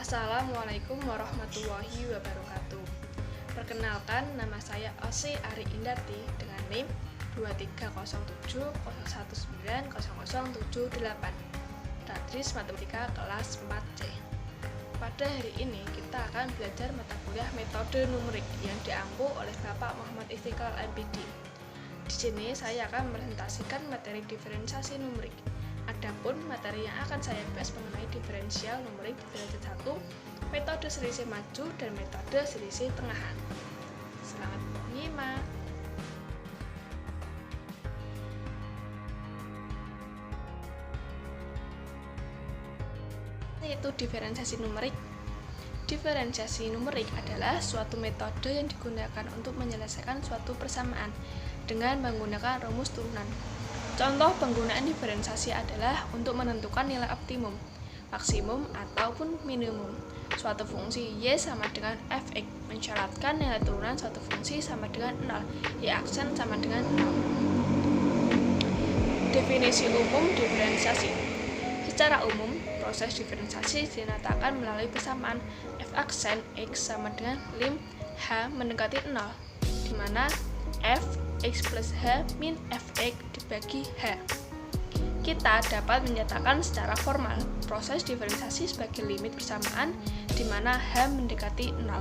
Assalamualaikum warahmatullahi wabarakatuh. Perkenalkan, nama saya Osi Ari Indarti dengan NIM 230701900078. Datris Matematika kelas 4C. Pada hari ini kita akan belajar mata kuliah metode numerik yang diampu oleh Bapak Muhammad Istiqlal MPD. Di sini saya akan presentasikan materi diferensiasi numerik. Adapun materi yang akan saya bahas mengenai diferensial numerik di derajat 1, metode selisih maju dan metode selisih tengahan. Selamat menyimak. Yaitu diferensiasi numerik. Diferensiasi numerik adalah suatu metode yang digunakan untuk menyelesaikan suatu persamaan dengan menggunakan rumus turunan. Contoh penggunaan diferensiasi adalah untuk menentukan nilai optimum, maksimum, ataupun minimum suatu fungsi y sama dengan fx, mensyaratkan nilai turunan suatu fungsi sama dengan 0, y aksen sama dengan 0. Definisi umum diferensiasi. Secara umum, proses diferensiasi dinyatakan melalui persamaan f aksen x sama dengan lim h mendekati 0, di mana f x plus h min fx dibagi h. Kita dapat menyatakan secara formal proses diferensiasi sebagai limit persamaan di mana h mendekati 0.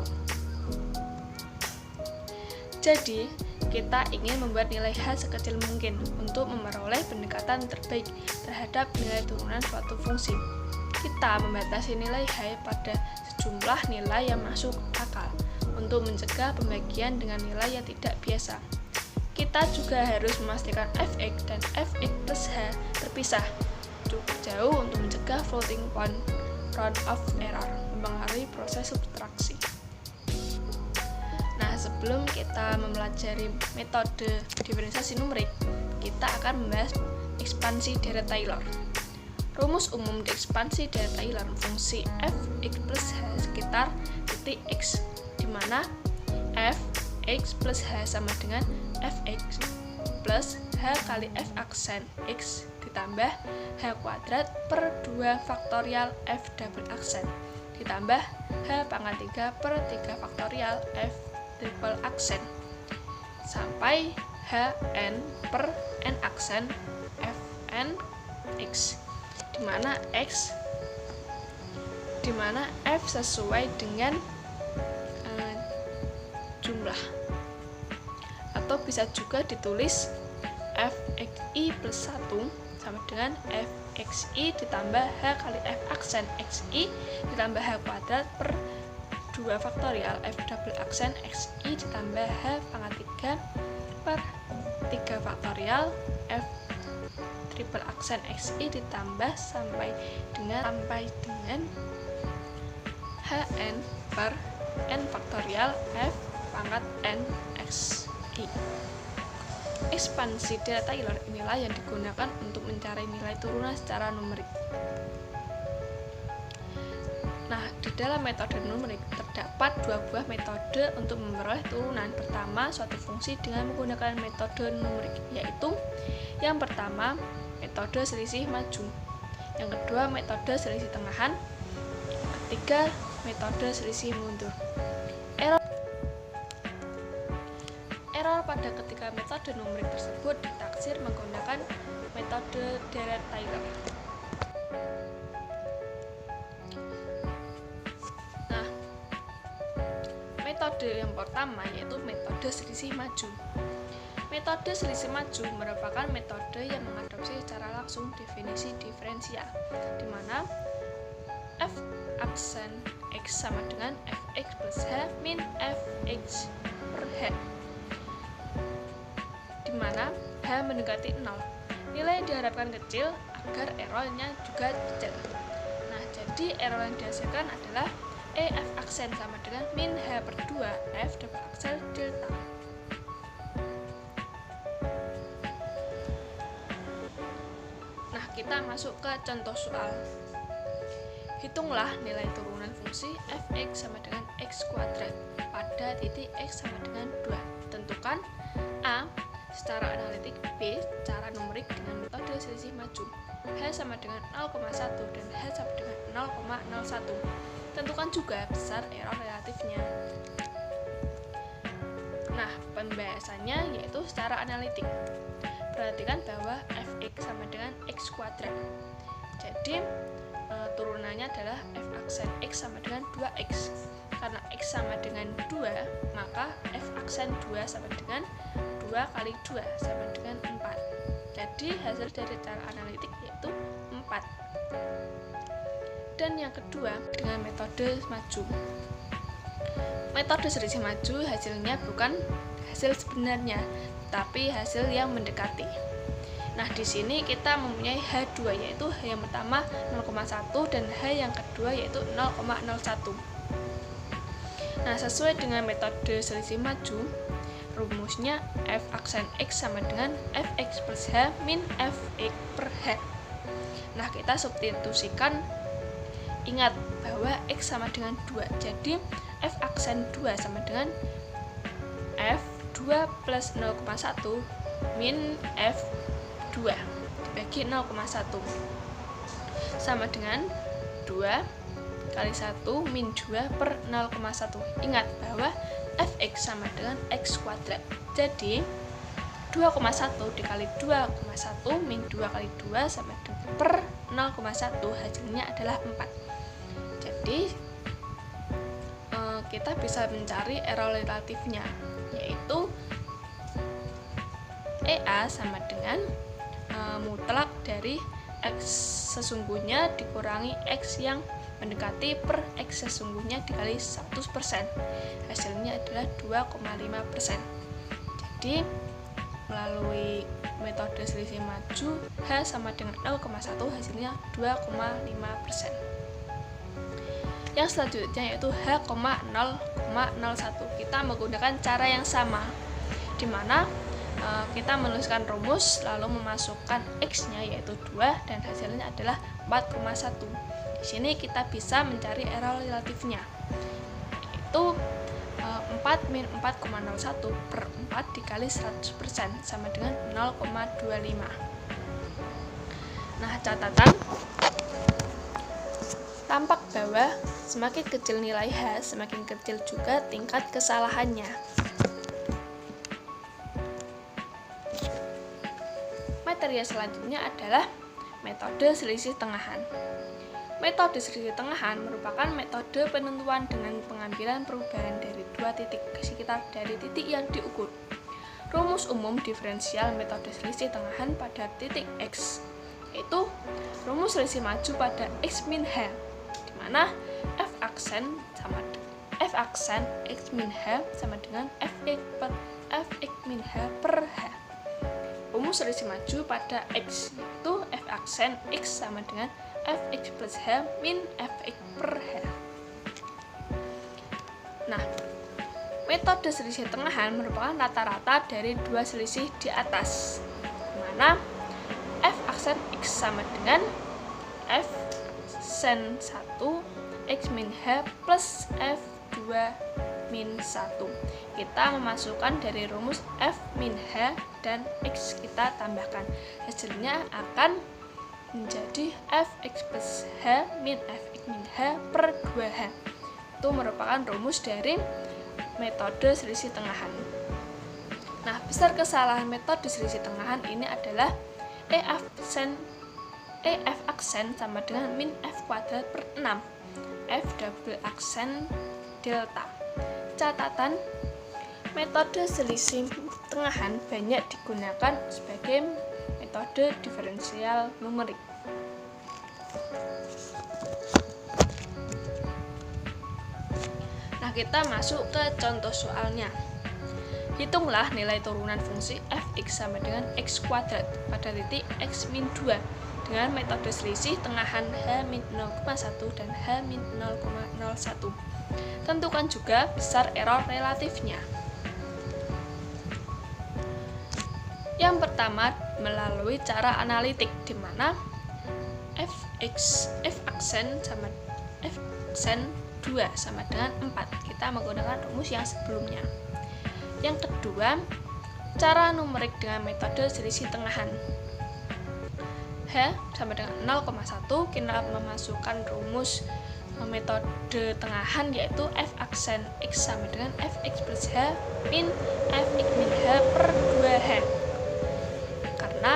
Jadi, kita ingin membuat nilai h sekecil mungkin untuk memperoleh pendekatan terbaik terhadap nilai turunan suatu fungsi. Kita membatasi nilai h pada sejumlah nilai yang masuk akal untuk mencegah pembagian dengan nilai yang tidak biasa. Kita juga harus memastikan fx dan fx plus h terpisah cukup jauh untuk mencegah floating point round of error mempengaruhi proses subtraksi. Nah, sebelum kita mempelajari metode diferensiasi numerik, kita akan membahas ekspansi deret Taylor. Rumus umum di ekspansi deret Taylor fungsi fx plus h sekitar titik x, di mana f x plus h sama dengan fx plus h kali f aksen x ditambah h kuadrat per 2 faktorial f double aksen ditambah h pangkat 3 per 3 faktorial f triple aksen sampai h n per n aksen f n x, di mana f sesuai dengan jumlah, atau bisa juga ditulis fxi plus 1 sama dengan fxi ditambah h kali f aksen xi ditambah h kuadrat per 2 faktorial f double aksen xi ditambah h pangkat 3 per 3 faktorial f triple aksen xi ditambah sampai dengan hn per n faktorial f pangkat n xi. Ekspansi deret Taylor inilah yang digunakan untuk mencari nilai turunan secara numerik. Nah, di dalam metode numerik terdapat dua buah metode untuk memperoleh turunan. Pertama, suatu fungsi dengan menggunakan metode numerik, yaitu yang pertama, metode selisih maju. Yang kedua, metode selisih tengahan. Ketiga, metode selisih mundur. Error pada ketiga metode numerik tersebut ditaksir menggunakan metode deret Taylor. Nah, metode yang pertama yaitu metode selisih maju. Metode selisih maju merupakan metode yang mengadopsi secara langsung definisi diferensial, di mana f aksen x sama dengan fx plus h min fx per h, di mana h mendekati 0. Nilai yang diharapkan kecil agar errornya juga kecil. Nah, jadi error yang dihasilkan adalah f aksen sama dengan min h per 2 f double aksen delta. Nah, kita masuk ke contoh soal. Hitunglah nilai turunan fungsi fx sama dengan x kuadrat pada titik x sama dengan 2. Tentukan a secara analitik, b secara numerik dengan metode selisih maju, h sama dengan 0,1 dan h sama dengan 0,01. Tentukan juga besar error relatifnya. Nah, pembahasannya yaitu secara analitik. Perhatikan bahwa fx sama dengan x kuadrat. Jadi, turunannya adalah f aksen x sama dengan 2x. Karena x sama dengan 2, maka f aksen 2 sama dengan 2 kali 2 sama dengan 4. Jadi, hasil dari cara analitik yaitu 4. Dan yang kedua, dengan metode maju. Metode selisih maju hasilnya bukan hasil sebenarnya, tapi hasil yang mendekati. Nah, di sini kita mempunyai H2, yaitu H yang pertama 0,1 dan H yang kedua yaitu 0,01. Nah, sesuai dengan metode selisih maju, rumusnya f aksen x sama dengan fx plus h min fx per h. Nah, kita substitusikan, ingat bahwa x sama dengan 2, jadi f aksen 2 sama dengan f2 plus 0,1 min f2 dibagi 0,1 sama dengan 2 kali 1 min 2 per 0,1. Ingat bahwa fx sama dengan x kuadrat, jadi 2,1 dikali 2,1 min 2 kali 2 sama dengan per 0,1, hasilnya adalah 4. Jadi kita bisa mencari error relatifnya, yaitu EA sama dengan mutlak dari x sesungguhnya dikurangi x yang mendekati per x sesungguhnya dikali 100%. Hasilnya adalah 2,5%. Jadi, melalui metode selisih maju, H sama dengan 0,1 hasilnya 2,5%. Yang selanjutnya yaitu H,0,01. Kita menggunakan cara yang sama, di mana kita menuliskan rumus lalu memasukkan x-nya yaitu 2 dan hasilnya adalah 4,1. Di sini kita bisa mencari error relatifnya, yaitu 4 min 4,01 per 4 dikali 100% sama dengan 0,25. Nah, catatan, tampak bahwa semakin kecil nilai H, semakin kecil juga tingkat kesalahannya. Materi selanjutnya adalah metode selisih tengahan. Metode selisih tengahan merupakan metode penentuan dengan pengambilan perubahan dari dua titik ke sekitar dari titik yang diukur. Rumus umum diferensial metode selisih tengahan pada titik X, yaitu rumus selisih maju pada X min H, di mana f aksen X min H sama dengan fx min H per H. Rumus selisih maju pada X, yaitu f aksen X sama dengan fx plus h min fx per h. Nah, metode selisih tengahan merupakan rata-rata dari dua selisih di atas, di mana f aksen X sama dengan f sen 1 X min h plus f2 min 1. Kita memasukkan dari rumus f min h dan x kita tambahkan. Hasilnya akan menjadi fx plus h min fx min h per 2h. Itu merupakan rumus dari metode selisih tengahan. Nah, besar kesalahan metode selisih tengahan ini adalah f aksen sama dengan min f kuadrat per 6 f double aksen delta. Catatan, metode selisih tengahan banyak digunakan sebagai metode diferensial numerik. Nah, kita masuk ke contoh soalnya. Hitunglah nilai turunan fungsi fx sama dengan x kuadrat pada titik x min 2 dengan metode selisih tengahan h min 0,1 dan h min 0,01. Tentukan juga besar error relatifnya. Yang pertama, melalui cara analitik, di mana f aksen 2 sama dengan 4. Kita menggunakan rumus yang sebelumnya. Yang kedua, cara numerik dengan metode selisih tengahan. H sama dengan 0,1, kita memasukkan rumus metode tengahan, yaitu f aksen x sama dengan fx plus h min fx min h per 2h, karena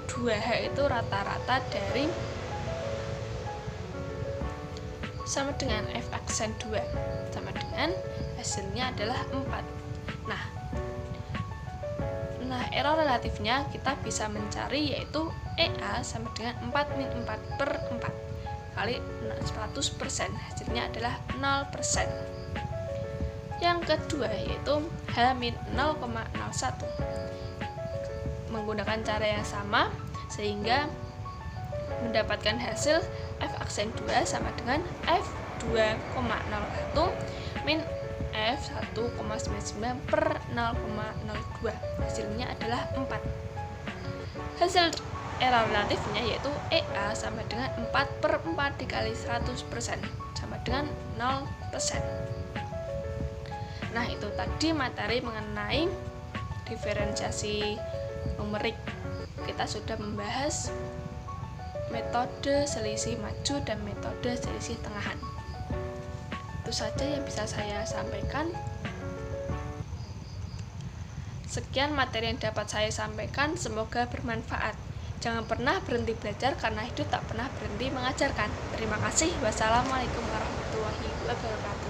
2h itu rata-rata dari sama dengan f aksen 2 sama dengan hasilnya adalah 4. Nah, error relatifnya kita bisa mencari, yaitu EA sama dengan 4 min 4 per 4 kali 100%, hasilnya adalah 0%. Yang kedua yaitu H min 0,01. Menggunakan cara yang sama sehingga mendapatkan hasil f aksen 2 sama dengan f 2,01 min f 1,99 per 0,02, hasilnya adalah 4. Hasil error relatifnya yaitu EA sama dengan 4 per 4 dikali 100% sama dengan 0%. Nah, itu tadi materi mengenai diferensiasi numerik. Kita sudah membahas metode selisih maju dan metode selisih tengahan. Itu saja yang bisa saya sampaikan. Sekian materi yang dapat saya sampaikan, semoga bermanfaat. Jangan pernah berhenti belajar karena hidup tak pernah berhenti mengajarkan. Terima kasih. Wassalamualaikum warahmatullahi wabarakatuh.